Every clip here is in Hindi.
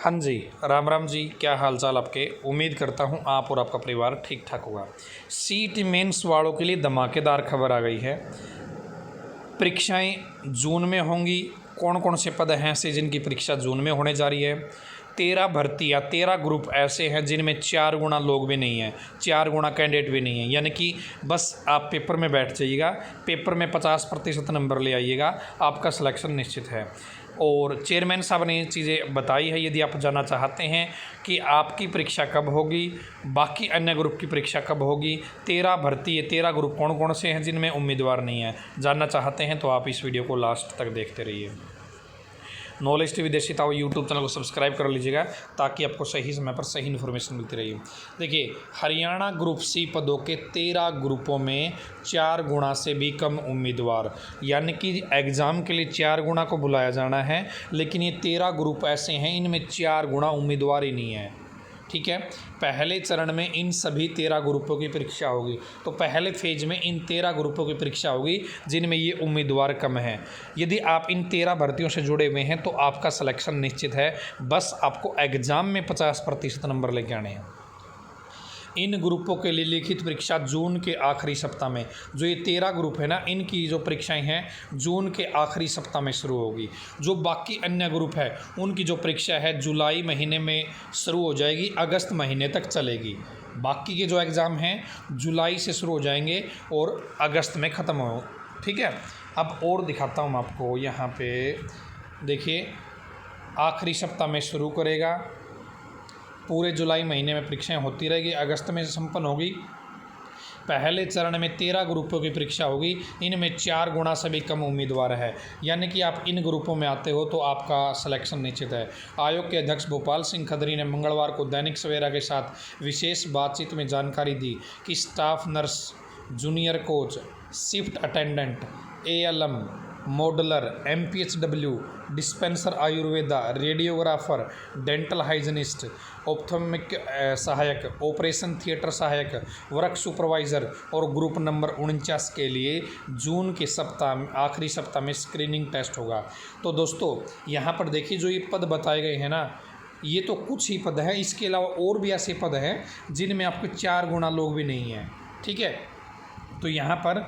हाँ जी, राम राम जी। क्या हाल चाल आपके। उम्मीद करता हूँ आप और आपका परिवार ठीक ठाक होगा। सीट मेंस वालों के लिए धमाकेदार खबर आ गई है। परीक्षाएं जून में होंगी। कौन कौन से पद हैं ऐसे जिनकी परीक्षा जून में होने जा रही है। 13 भर्ती या 13 ग्रुप ऐसे हैं जिनमें 4 गुना लोग भी नहीं हैं, 4 गुना कैंडिडेट भी नहीं है। यानी कि बस आप पेपर में बैठ जाइएगा, पेपर में 50% नंबर ले आइएगा, आपका सिलेक्शन निश्चित है। और चेयरमैन साहब ने ये चीज़ें बताई है। यदि आप जानना चाहते हैं कि आपकी परीक्षा कब होगी, बाकी अन्य ग्रुप की परीक्षा कब होगी, 13 भर्ती है, 13 ग्रुप कौन कौन से हैं जिनमें उम्मीदवार नहीं है, जानना चाहते हैं तो आप इस वीडियो को लास्ट तक देखते रहिए। नॉलेज टीवी विदेशिता यूट्यूब चैनल को सब्सक्राइब कर लीजिएगा ताकि आपको सही समय पर सही इन्फॉर्मेशन मिलती रही। देखिए, हरियाणा ग्रुप सी पदों के 13 ग्रुपों में 4 गुना से भी कम उम्मीदवार, यानी कि एग्ज़ाम के लिए 4 गुना को बुलाया जाना है, लेकिन ये 13 ग्रुप ऐसे हैं इनमें 4 गुना उम्मीदवार ही नहीं है। ठीक है, पहले चरण में इन सभी 13 ग्रुपों की परीक्षा होगी। तो पहले फेज में इन 13 ग्रुपों की परीक्षा होगी जिनमें ये उम्मीदवार कम हैं। यदि आप इन 13 भर्तियों से जुड़े हुए हैं तो आपका सिलेक्शन निश्चित है। बस आपको एग्ज़ाम में 50% नंबर लेके आने हैं। इन ग्रुपों के लिए लिखित परीक्षा जून के आखिरी सप्ताह में, जो ये 13 ग्रुप है ना, इनकी जो परीक्षाएं हैं जून के आखिरी सप्ताह में शुरू होगी। जो बाकी अन्य ग्रुप है उनकी जो परीक्षा है जुलाई महीने में शुरू हो जाएगी, अगस्त महीने तक चलेगी। बाकी के जो एग्ज़ाम हैं जुलाई से शुरू हो जाएंगे और अगस्त में ख़त्म हो। ठीक है, अब और दिखाता हूँ आपको। यहाँ पे देखिए, आखिरी सप्ताह में शुरू करेगा, पूरे जुलाई महीने में परीक्षाएं होती रहेगी, अगस्त में संपन्न होगी। पहले चरण में 13 ग्रुपों की परीक्षा होगी, इनमें 4 गुना से भी कम उम्मीदवार है। यानी कि आप इन ग्रुपों में आते हो तो आपका सिलेक्शन निश्चित है। आयोग के अध्यक्ष भोपाल सिंह खत्री ने मंगलवार को दैनिक सवेरा के साथ विशेष बातचीत में जानकारी दी कि staff nurse, junior coach, shift attendant, ALM, modeller, MPHW, dispenser Ayurveda, radiographer, dental hygienist, ophthalmic सहायक, ऑपरेशन थिएटर सहायक, वर्क सुपरवाइज़र और ग्रुप नंबर 49 के लिए जून के आखिरी सप्ताह में स्क्रीनिंग टेस्ट होगा। तो दोस्तों, यहाँ पर देखिए, जो ये पद बताए गए हैं ना, ये तो कुछ ही पद हैं, इसके अलावा और भी ऐसे पद हैं जिनमें आपके 4 गुना लोग भी नहीं हैं। ठीक है, तो यहाँ पर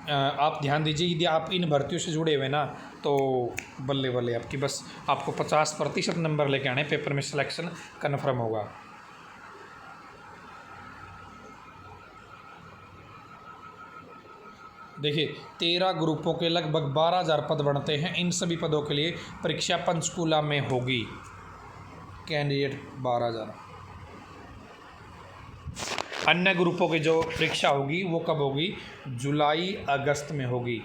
आप ध्यान दीजिए। यदि आप इन भर्तियों से जुड़े हुए ना तो बल्ले बल्ले, आपकी बस आपको 50% नंबर लेके आने, पेपर में सिलेक्शन कन्फर्म होगा। देखिए, 13 ग्रुपों के लगभग 12,000 पद बनते हैं। इन सभी पदों के लिए परीक्षा पंचकूला में होगी। कैंडिडेट 12,000। अन्य ग्रुपों की जो परीक्षा होगी वो कब होगी? जुलाई अगस्त में होगी।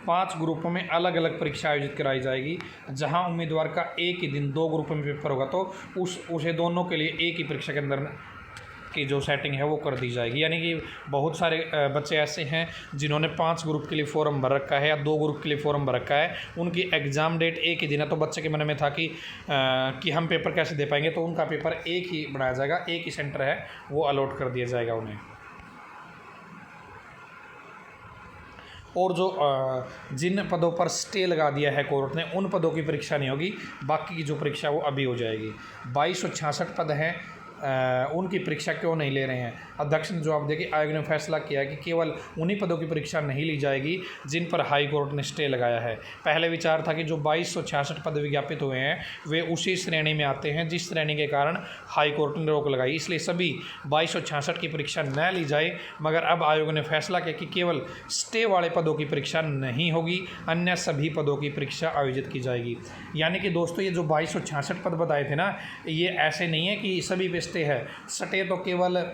5 ग्रुपों में अलग अलग परीक्षा आयोजित कराई जाएगी, जहां उम्मीदवार का एक ही दिन 2 ग्रुपों में पेपर होगा, तो उसे दोनों के लिए एक ही परीक्षा के अंदर की जो सेटिंग है वो कर दी जाएगी। यानी कि बहुत सारे बच्चे ऐसे हैं जिन्होंने 5 ग्रुप के लिए फॉर्म भर रखा है या 2 ग्रुप के लिए फॉर्म भर रखा है, उनकी एग्ज़ाम डेट एक ही दिन है। तो बच्चे के मन में था कि हम पेपर कैसे दे पाएंगे, तो उनका पेपर एक ही बनाया जाएगा, एक ही सेंटर है वो अलॉट कर दिया जाएगा उन्हें। और जो जिन पदों पर स्टे लगा दिया है कोर्ट ने, उन पदों की परीक्षा नहीं होगी, बाकी की जो परीक्षा वो अभी हो जाएगी। 2266 पद हैं, उनकी परीक्षा क्यों नहीं ले रहे हैं? अध्यक्ष ने जवाब दिया कि आयोग ने फैसला किया है कि केवल उन्हीं पदों की परीक्षा नहीं ली जाएगी जिन पर हाई कोर्ट ने स्टे लगाया है। पहले विचार था कि जो 2266 पद विज्ञापित हुए हैं वे उसी श्रेणी में आते हैं जिस श्रेणी के कारण हाई कोर्ट ने रोक लगाई, इसलिए सभी 2266 की परीक्षा न ली जाए। मगर अब आयोग ने फैसला किया कि केवल स्टे वाले पदों की परीक्षा नहीं होगी, अन्य सभी पदों की परीक्षा आयोजित की जाएगी। यानी कि दोस्तों, ये जो 2266 पद बताए थे ना, ये ऐसे नहीं है कि सभी पे स्टे है। स्टे तो केवल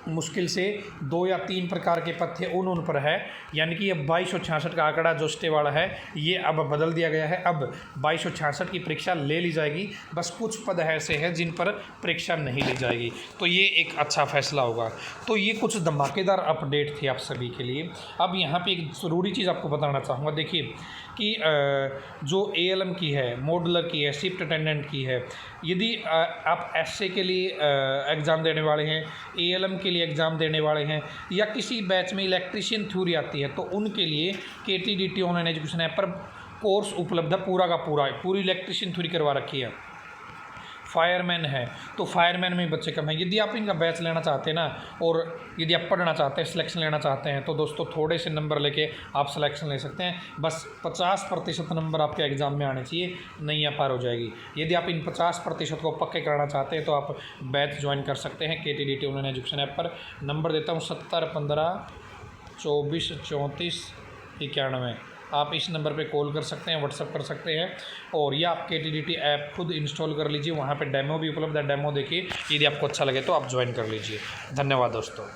मुश्किल से 2 या 3 प्रकार के पद थे, उन पर है। यानी कि ये 2266 का आंकड़ा जो स्टे वाला है ये अब बदल दिया गया है। अब 2266 की परीक्षा ले ली जाएगी, बस कुछ पद ऐसे हैं जिन पर परीक्षा नहीं ली जाएगी। तो ये एक अच्छा फैसला होगा। तो ये कुछ धमाकेदार अपडेट थी आप सभी के लिए। अब यहाँ पे एक ज़रूरी चीज़ आपको बताना चाहूँगा। देखिए कि जो ALM की है, मॉडलर की है, शिफ्ट अटेंडेंट की है, यदि आप SA के लिए एग्ज़ाम देने वाले हैं, ALM के लिए एग्ज़ाम देने वाले हैं, या किसी बैच में इलेक्ट्रीशियन थ्योरी आती है, तो उनके लिए KTDT ऑनलाइन एजुकेशन ऐप पर कोर्स उपलब्ध है पूरा का पूरा, पूरी इलेक्ट्रिशियन थ्योरी करवा रखी है। फायरमैन है तो फायरमैन में बच्चे कम हैं। यदि आप इनका बैच लेना चाहते हैं ना, और यदि आप पढ़ना चाहते हैं, सिलेक्शन लेना चाहते हैं, तो दोस्तों थोड़े से नंबर लेके आप सिलेक्शन ले सकते हैं। बस 50% नंबर आपके एग्ज़ाम में आने चाहिए, नहीं आ पार हो जाएगी। यदि आप इन 50% को पक्के कराना चाहते हैं तो आप बैच ज्वाइन कर सकते हैं KTDT ऑनलाइन एजुकेशन ऐप पर। नंबर देता हूँ 70 15 24 34 91। आप इस नंबर पे कॉल कर सकते हैं, व्हाट्सअप कर सकते हैं, और या आप KTDT ऐप खुद इंस्टॉल कर लीजिए। वहाँ पे डेमो भी उपलब्ध है, डेमो देखिए, यदि आपको अच्छा लगे तो आप ज्वाइन कर लीजिए। धन्यवाद दोस्तों।